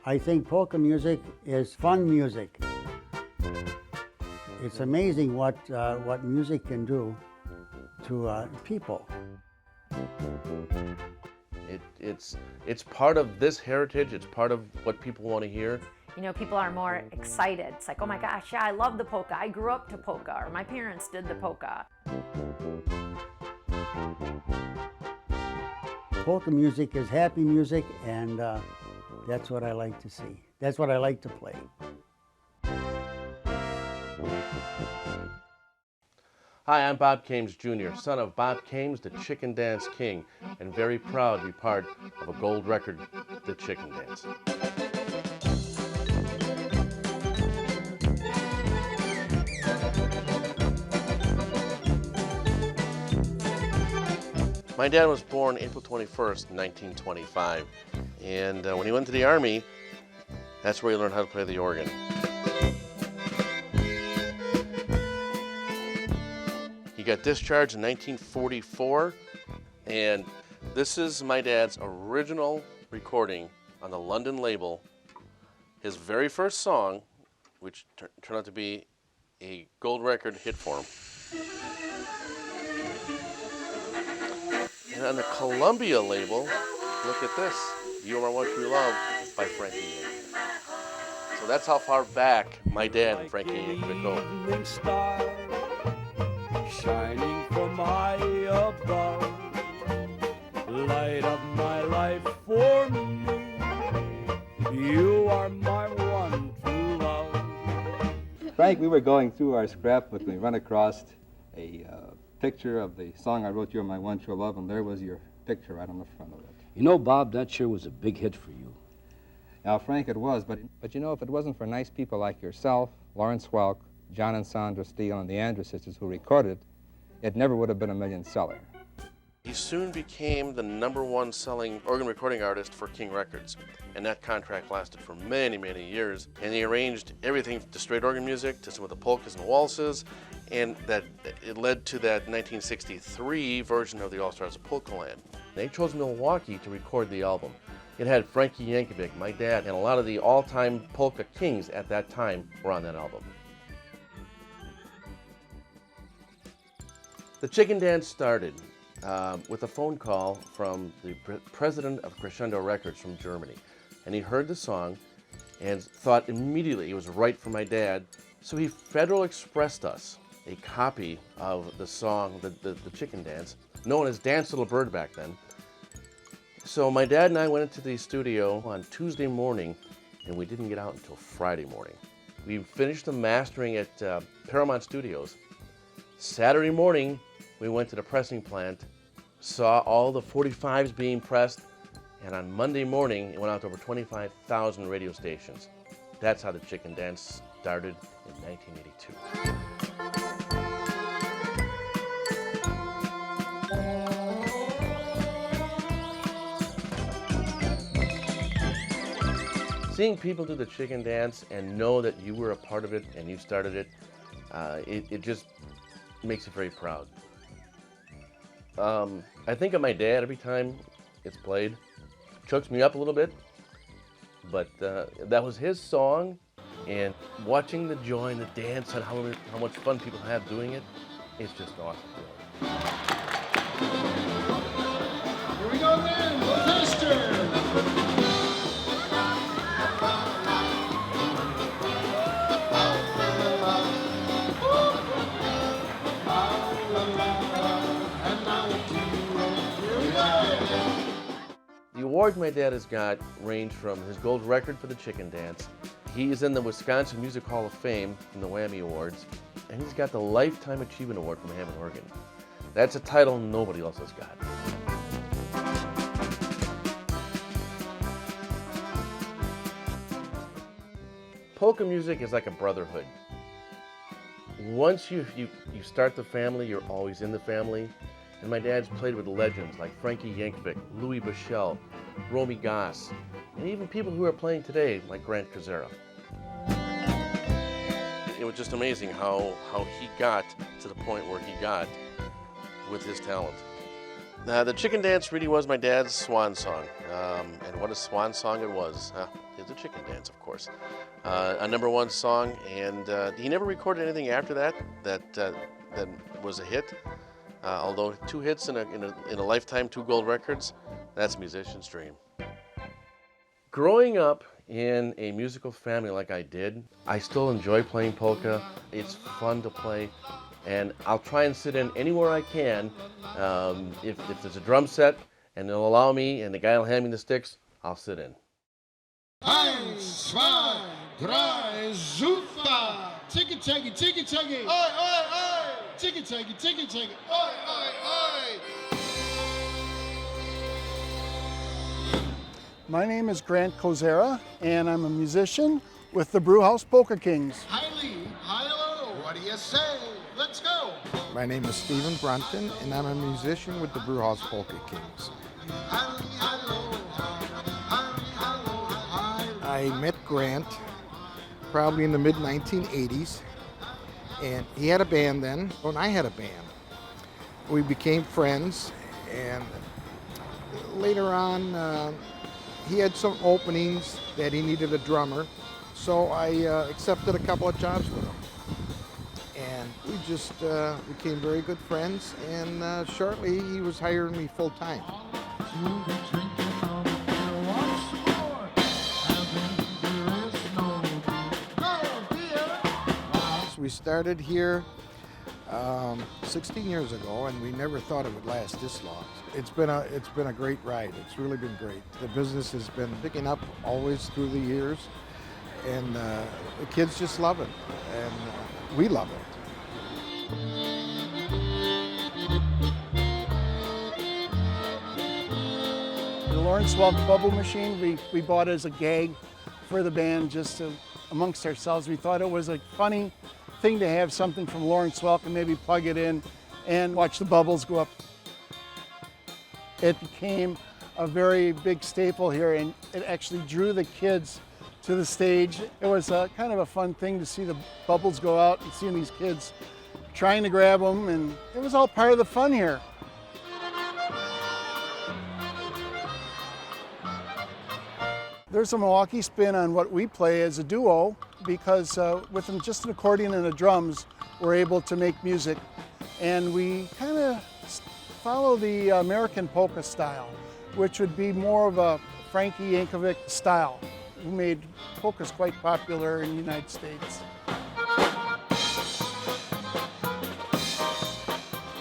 I think polka music is fun music. It's amazing what music can do to people. It's part of this heritage. It's part of what people want to hear. You know, people are more excited. It's like, oh my gosh, yeah, I love the polka. I grew up to polka, or my parents did the polka. Polka music is happy music, and that's what I like to see. That's what I like to play. Hi, I'm Bob Kames Jr., son of Bob Kames, the Chicken Dance King, and very proud to be part of a gold record, The Chicken Dance. My dad was born April 21st, 1925, and when he went to the Army, that's where he learned how to play the organ. He got discharged in 1944, and this is my dad's original recording on the London label, his very first song, which turned out to be a gold record hit for him. And on the Columbia label, look at this, You Are What You Love by Frankie Yankovic. So that's how far back my dad and Frankie Yankovic go. Evening star, shining from high above, light of my life for me, you are my one true love. Frank, we were going through our scrapbook and we run across a picture of the song I wrote, You're My One True Love, and there was your picture right on the front of it. You know, Bob, that sure was a big hit for you. Now, Frank, it was, but you know, if it wasn't for nice people like yourself, Lawrence Welk, John and Sandra Steele, and the Andrews sisters who recorded it never would have been a million seller. He soon became the #1 selling organ recording artist for King Records, and that contract lasted for many, many years. And he arranged everything to straight organ music, to some of the polkas and waltzes, and that it led to that 1963 version of the All-Stars of Polka Land. They chose Milwaukee to record the album. It had Frankie Yankovic, my dad, and a lot of the all-time polka kings at that time were on that album. The Chicken Dance started with a phone call from the president of Crescendo Records from Germany. And he heard the song and thought immediately it was right for my dad. So he Federal Expressed us a copy of the song, the Chicken Dance, known as Dance Little Bird back then. So my dad and I went into the studio on Tuesday morning, and we didn't get out until Friday morning. We finished the mastering at Paramount Studios. Saturday morning, we went to the pressing plant, saw all the 45s being pressed, and on Monday morning, it went out to over 25,000 radio stations. That's how the Chicken Dance started in 1982. Seeing people do the Chicken Dance and know that you were a part of it and you started it, it just makes you very proud. I think of my dad every time it's played. Chokes me up a little bit, but that was his song, and watching the joy and the dance and how much fun people have doing it, it's just awesome. Here we go then, Faster! The awards my dad has got range from his gold record for the Chicken Dance. He is in the Wisconsin Music Hall of Fame from the Whammy Awards, and he's got the Lifetime Achievement Award from Hammond, Oregon. That's a title nobody else has got. Polka music is like a brotherhood. Once you start the family, you're always in the family. And my dad's played with legends like Frankie Yankovic, Louis Buchel, Romy Goss, and even people who are playing today like Grant Kazera. It was just amazing how he got to the point where he got with his talent. The Chicken Dance really was my dad's swan song. and what a swan song it was. It's a chicken dance, of course. A #1 song, and he never recorded anything after that that was a hit. Although 2 hits in a lifetime, 2 gold records, that's a musician's dream. Growing up in a musical family like I did, I still enjoy playing polka. It's fun to play, and I'll try and sit in anywhere I can. If there's a drum set and they'll allow me and the guy will hand me the sticks, I'll sit in. 1, 2, 3, super! Tiki tiki tiki tiki! Oi, oi, oi! Tiki tiki tiki tiki! Oi, oi, oi! My name is Grant Kozera, and I'm a musician with the Brewhouse Polka Kings. Hi Lee, hi hello, what do you say? Let's go! My name is Stephen Brunton, and I'm a musician with the Brewhouse Polka Kings. Hi Lee, hello, hi Lee, hello, hi. I met Grant probably in the mid-1980s, and he had a band then, and I had a band. We became friends, and later on, he had some openings that he needed a drummer, so I accepted a couple of jobs with him. And we just became very good friends, and shortly he was hiring me full-time. We started here 16 years ago, and we never thought it would last this long. It's been a great ride. It's really been great. The business has been picking up always through the years, and the kids just love it, and we love it. The Lawrence Welk bubble machine, we bought as a gag for the band, just amongst ourselves. We thought it was a funny thing to have something from Lawrence Welk and maybe plug it in and watch the bubbles go up. It became a very big staple here, and it actually drew the kids to the stage. It was kind of a fun thing to see the bubbles go out and seeing these kids trying to grab them, and it was all part of the fun here. There's a Milwaukee spin on what we play as a duo, because with just an accordion and the drums, we're able to make music. And we kind of follow the American polka style, which would be more of a Frankie Yankovic style, who made polkas quite popular in the United States.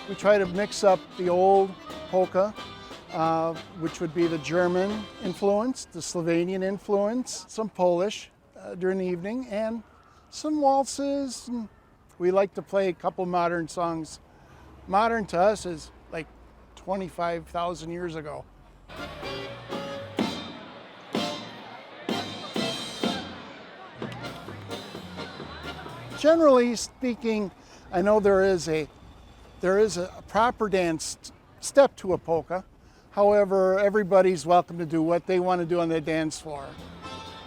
We try to mix up the old polka, which would be the German influence, the Slovenian influence, some Polish during the evening, and some waltzes. And we like to play a couple modern songs. Modern to us is like 25,000 years ago. Generally speaking, I know there is a proper dance step to a polka. However, everybody's welcome to do what they want to do on the dance floor.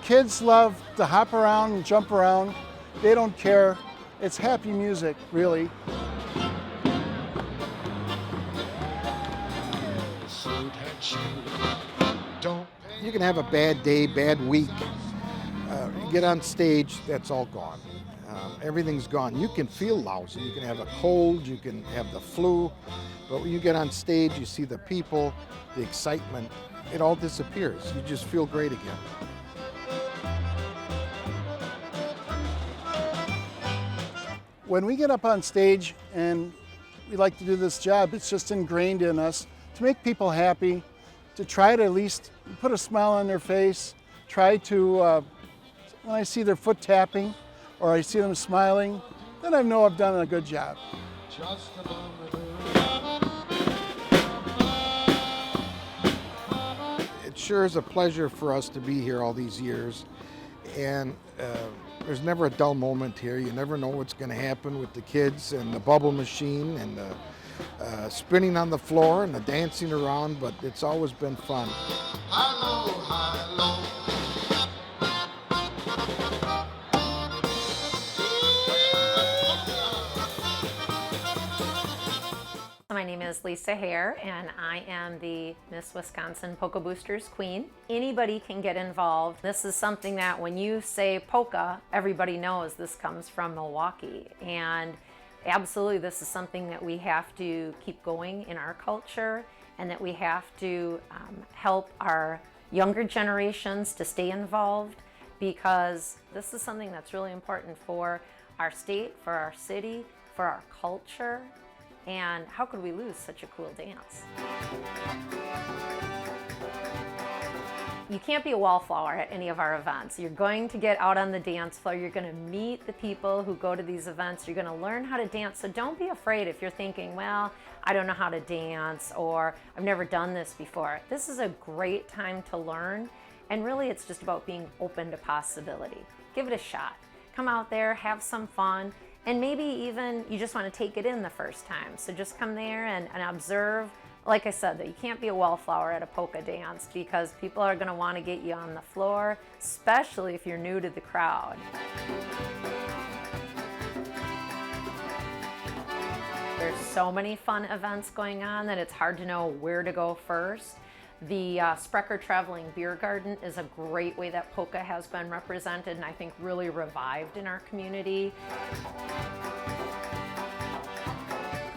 Kids love to hop around and jump around. They don't care. It's happy music, really. You can have a bad day, bad week. You get on stage, that's all gone. Everything's gone. You can feel lousy. You can have a cold, you can have the flu, but when you get on stage, you see the people, the excitement, it all disappears. You just feel great again. When we get up on stage and we like to do this job, it's just ingrained in us to make people happy, to try to at least put a smile on their face, try to, when I see their foot tapping or I see them smiling, then I know I've done a good job. It sure is a pleasure for us to be here all these years, and there's never a dull moment here. You never know what's going to happen with the kids and the bubble machine and the spinning on the floor and the dancing around, but it's always been fun. Hello, hello. My name name is Lisa Hare, and I am the Miss Wisconsin Polka Boosters Queen. Anybody can get involved. This is something that when you say polka, everybody knows this comes from Milwaukee. And absolutely, this is something that we have to keep going in our culture, and that we have to help our younger generations to stay involved, because this is something that's really important for our state, for our city, for our culture. And how could we lose such a cool dance? You can't be a wallflower at any of our events. You're going to get out on the dance floor. You're going to meet the people who go to these events. You're going to learn how to dance. So don't be afraid if you're thinking, well, I don't know how to dance, or I've never done this before. This is a great time to learn. And really, it's just about being open to possibility. Give it a shot. Come out there, have some fun. And maybe even you just want to take it in the first time. So just come there and observe. Like I said, that you can't be a wallflower at a polka dance, because people are going to want to get you on the floor, especially if you're new to the crowd. There's so many fun events going on that it's hard to know where to go first. The Sprecher Traveling Beer Garden is a great way that polka has been represented, and I think really revived in our community.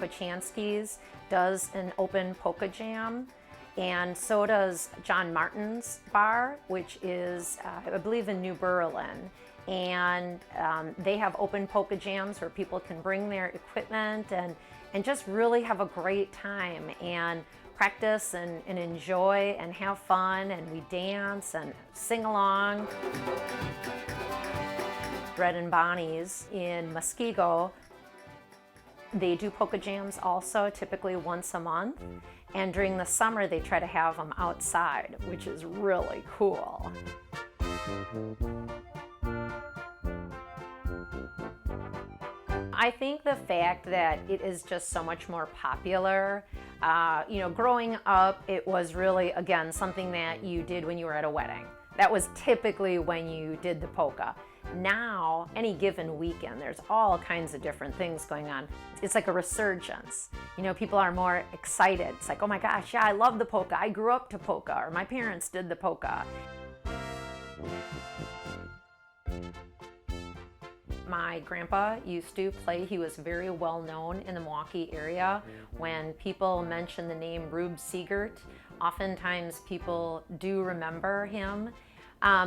Kochanski's does an open polka jam, and so does John Martin's bar, which is, I believe, in New Berlin. And they have open polka jams where people can bring their equipment and just really have a great time and practice and enjoy and have fun, and we dance and sing along. Bread and Bonnie's in Muskego, they do polka jams also, typically once a month. And during the summer, they try to have them outside, which is really cool. I think the fact that it is just so much more popular, growing up, it was really, again, something that you did when you were at a wedding. That was typically when you did the polka. Now, any given weekend, there's all kinds of different things going on. It's like a resurgence. People are more excited. It's like, oh my gosh, yeah, I love the polka. I grew up to polka, or my parents did the polka. My grandpa used to play. He was very well known in the Milwaukee area. When people mention the name Rube Seegert, oftentimes people do remember him.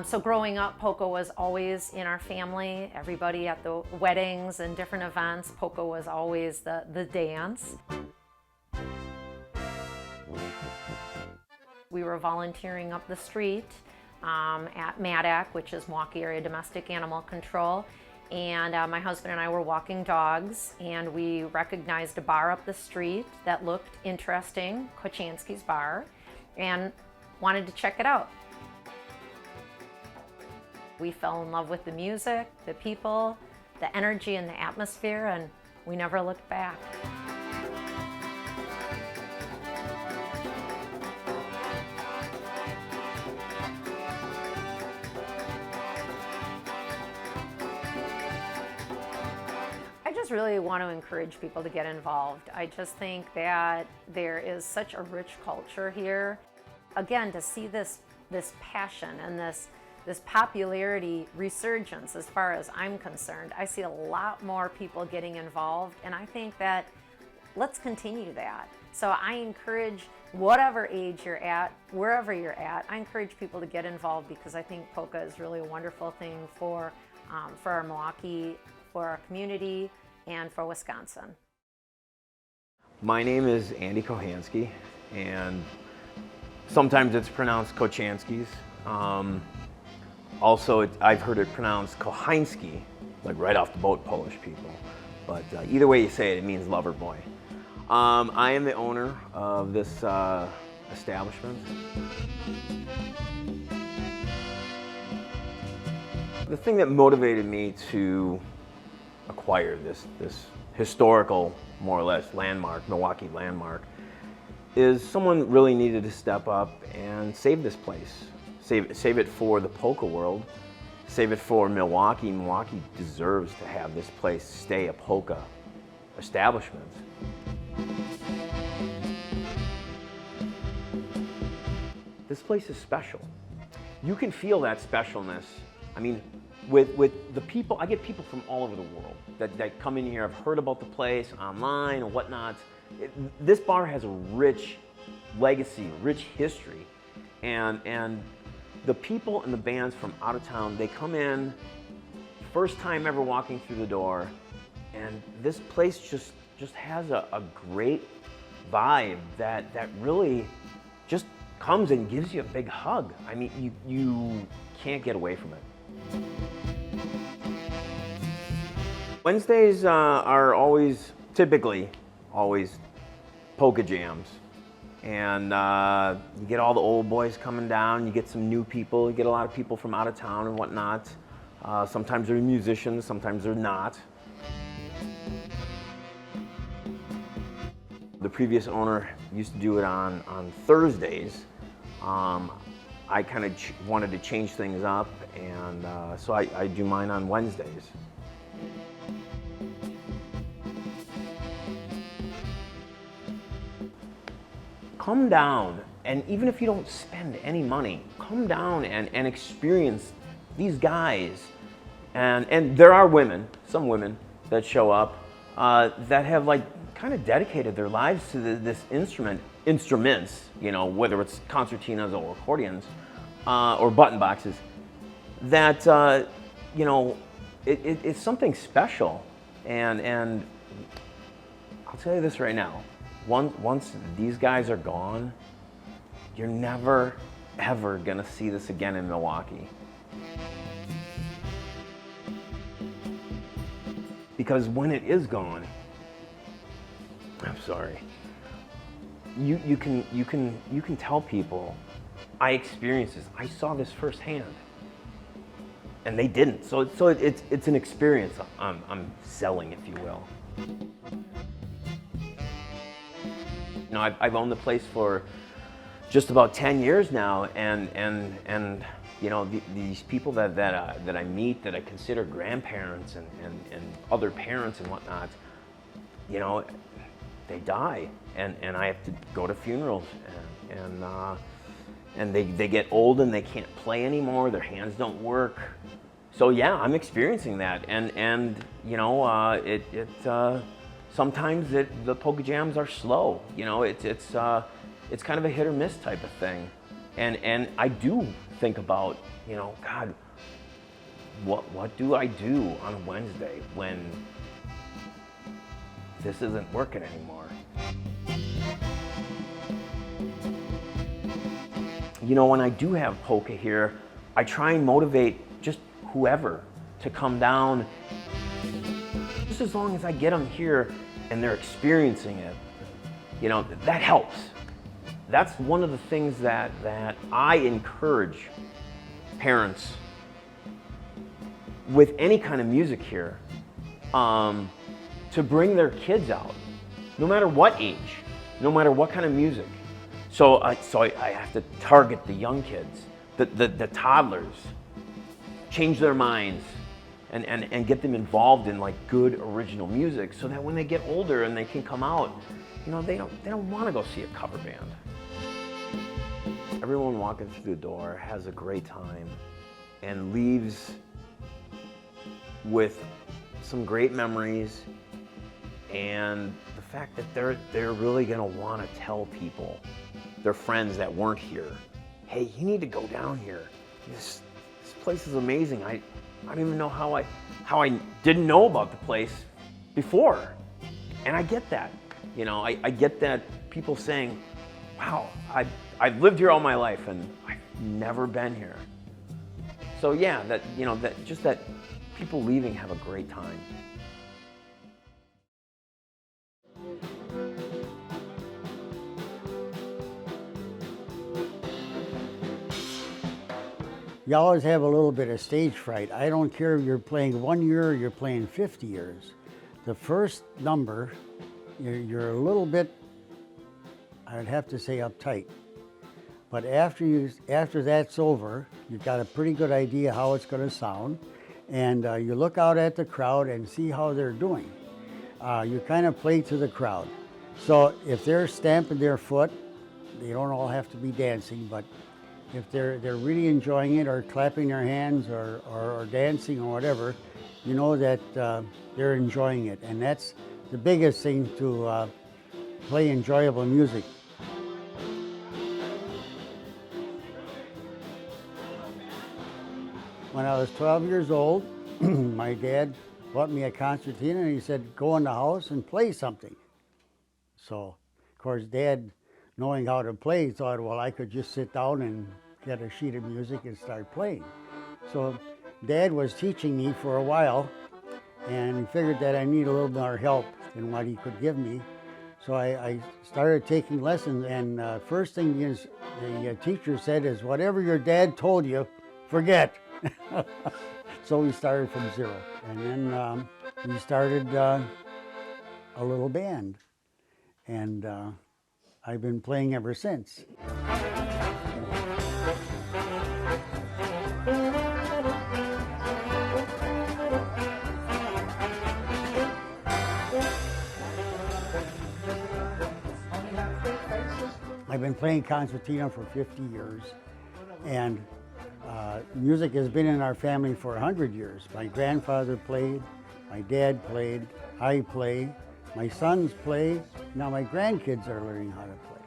So growing up, polka was always in our family. Everybody at the weddings and different events, polka was always the dance. We were volunteering up the street at MATC, which is Milwaukee Area Domestic Animal Control. And my husband and I were walking dogs, and we recognized a bar up the street that looked interesting, Kochanski's bar, and wanted to check it out. We fell in love with the music, the people, the energy and the atmosphere, and we never looked back. I just really want to encourage people to get involved. I just think that there is such a rich culture here. Again, to see this passion and this popularity resurgence, as far as I'm concerned, I see a lot more people getting involved, and I think that let's continue that. So I encourage, whatever age you're at, wherever you're at, I encourage people to get involved, because I think polka is really a wonderful thing for our Milwaukee, for our community, and for Wisconsin. My name is Andy Kohansky, and sometimes it's pronounced Kochanski's. Also, I've heard it pronounced Kochański, like right off the boat, Polish people. But either way you say it, it means lover boy. I am the owner of this establishment. The thing that motivated me to acquire this historical, more or less, landmark, Milwaukee landmark, is someone really needed to step up and save this place. Save it for the polka world, save it for Milwaukee. Milwaukee deserves to have this place stay a polka establishment. this place is special. You can feel that specialness. I mean, with the people, I get people from all over the world that come in here. I've heard about the place online and whatnot. This bar has a rich legacy, rich history, and the people and the bands from out of town, they come in, first time ever walking through the door, and this place just has a great vibe that really just comes and gives you a big hug. I mean, you can't get away from it. Wednesdays are typically always polka jams. And you get all the old boys coming down, you get some new people, you get a lot of people from out of town and whatnot. Sometimes they're musicians, sometimes they're not. The previous owner used to do it on Thursdays. I kind of wanted to change things up, and so I do mine on Wednesdays. Come down, and even if you don't spend any money, come down and experience these guys. And there are women, some women that show up that have like kind of dedicated their lives to this instruments, you know, whether it's concertinas or accordions or button boxes, that you know, it's something special. And I'll tell you this right now. Once these guys are gone, you're never, ever gonna see this again in Milwaukee. Because when it is gone, I'm sorry, you can tell people, I experienced this, I saw this firsthand. And they didn't, so it's an experience I'm selling, if you will. You know, I've owned the place for just about 10 years now, and you know, these people that I meet, that I consider grandparents and other parents and whatnot, you know, they die, and I have to go to funerals, and they get old and they can't play anymore, their hands don't work. So yeah, I'm experiencing that, and you know, sometimes the polka jams are slow. You know, it's kind of a hit or miss type of thing, and I do think about, you know, God, what do I do on a Wednesday when this isn't working anymore? You know, when I do have polka here, I try and motivate just whoever to come down. Just as long as I get them here and they're experiencing it, you know, that helps. That's one of the things that I encourage parents with any kind of music here to bring their kids out, no matter what age, no matter what kind of music. So I have to target the young kids, the toddlers, change their minds, and get them involved in like good original music, so that when they get older and they can come out, you know, they don't want to go see a cover band. Everyone walking through the door has a great time and leaves with some great memories, and the fact that they're really gonna want to tell people, their friends that weren't here, hey, you need to go down here. This place is amazing. I don't even know how I didn't know about the place before. And I get that. You know, I get that people saying, wow, I've lived here all my life and I've never been here. So yeah, that, you know, that people leaving have a great time. You always have a little bit of stage fright. I don't care if you're playing 1 year or you're playing 50 years. The first number, you're a little bit, I'd have to say, uptight. But after that's over, you've got a pretty good idea how it's going to sound, and you look out at the crowd and see how they're doing. You kind of play to the crowd. So if they're stamping their foot, they don't all have to be dancing, but if they're really enjoying it or clapping their hands or dancing or whatever, you know that they're enjoying it. And that's the biggest thing to play enjoyable music. When I was 12 years old, my dad bought me a concertina and he said, go in the house and play something. So, of course, Dad, knowing how to play, thought, well, I could just sit down and get a sheet of music and start playing. So Dad was teaching me for a while, and he figured that I need a little more help than what he could give me. So I started taking lessons, and first thing the teacher said is, whatever your dad told you, forget. So we started from zero. And then we started a little band, and I've been playing ever since. I've been playing concertina for 50 years, and music has been in our family for 100 years. My grandfather played, my dad played, I play, my sons play, now my grandkids are learning how to play.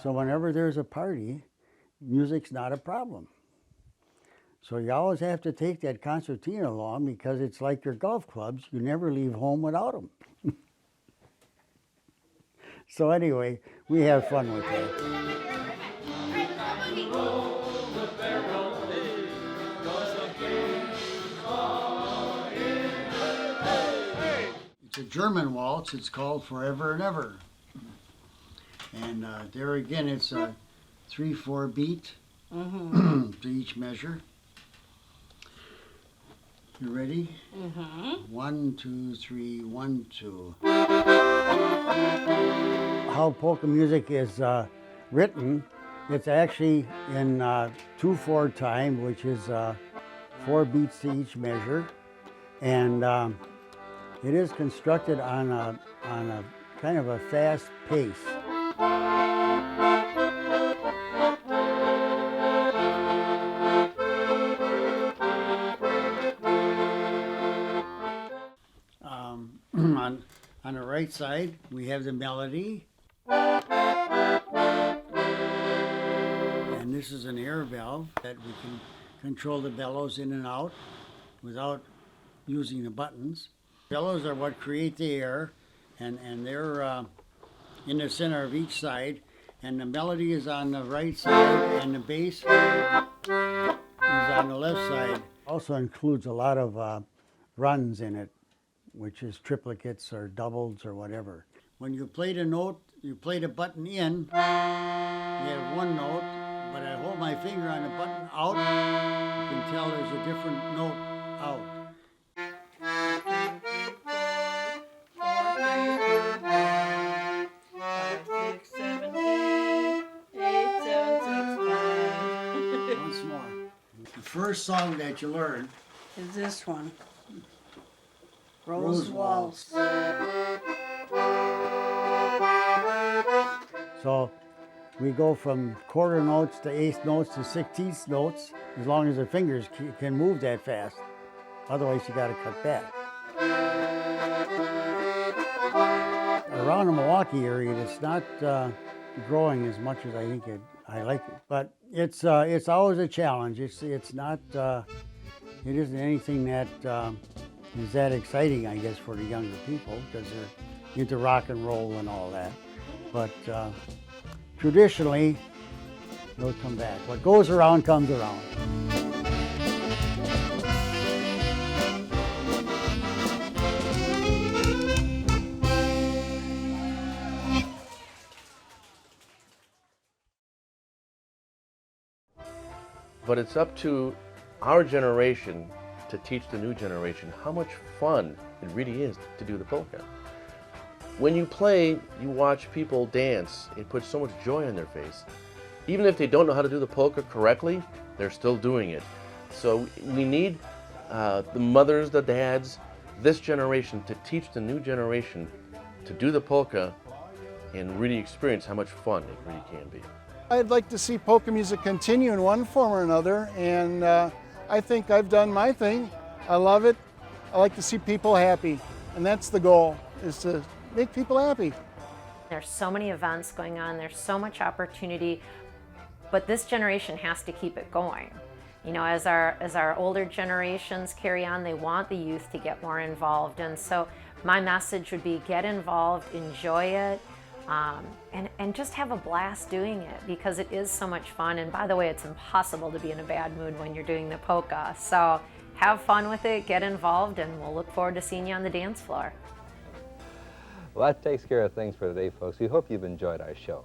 So whenever there's a party, music's not a problem. So you always have to take that concertina along because it's like your golf clubs, you never leave home without them. So anyway, we have fun with that. It's a German waltz. It's called Forever and Ever. And there again, it's a 3/4 beat to each measure. You ready? 1, 2, 3, 1, 2. How polka music is written, it's actually in 2/4 time, which is 4 beats to each measure, and it is constructed on a kind of a fast pace. On the right side, we have the melody. And this is an air valve that we can control the bellows in and out without using the buttons. Bellows are what create the air, and they're in the center of each side. And the melody is on the right side, and the bass is on the left side. Also includes a lot of runs in it, which is triplicates or doubles or whatever. When you play the note, you play the button in, you have one note, but I hold my finger on the button out, you can tell there's a different note out. 5, 6, 7, 8, 8, 7, 6, 5. Once more. The first song that you learn is this one. Rose Waltz. So we go from quarter notes to eighth notes to 16th notes, as long as the fingers can move that fast. Otherwise, you got to cut back. Around the Milwaukee area, it's not growing as much as I think I like it, but it's always a challenge. It's not. It isn't anything that is that exciting, I guess, for the younger people because they're into rock and roll and all that. But traditionally, they'll come back. What goes around comes around. But it's up to our generation to teach the new generation how much fun it really is to do the polka. When you play, you watch people dance. It puts so much joy on their face. Even if they don't know how to do the polka correctly, they're still doing it. So we need the mothers, the dads, this generation to teach the new generation to do the polka and really experience how much fun it really can be. I'd like to see polka music continue in one form or another, and I think I've done my thing. I love it. I like to see people happy, and that's the goal, is to make people happy. There's so many events going on, there's so much opportunity, but this generation has to keep it going. You know, as our older generations carry on, they want the youth to get more involved, and so my message would be get involved, enjoy it, and just have a blast doing it, because it is so much fun. And by the way, it's impossible to be in a bad mood when you're doing the polka. So have fun with it, get involved, and we'll look forward to seeing you on the dance floor. Well, that takes care of things for today, folks. We hope you've enjoyed our show.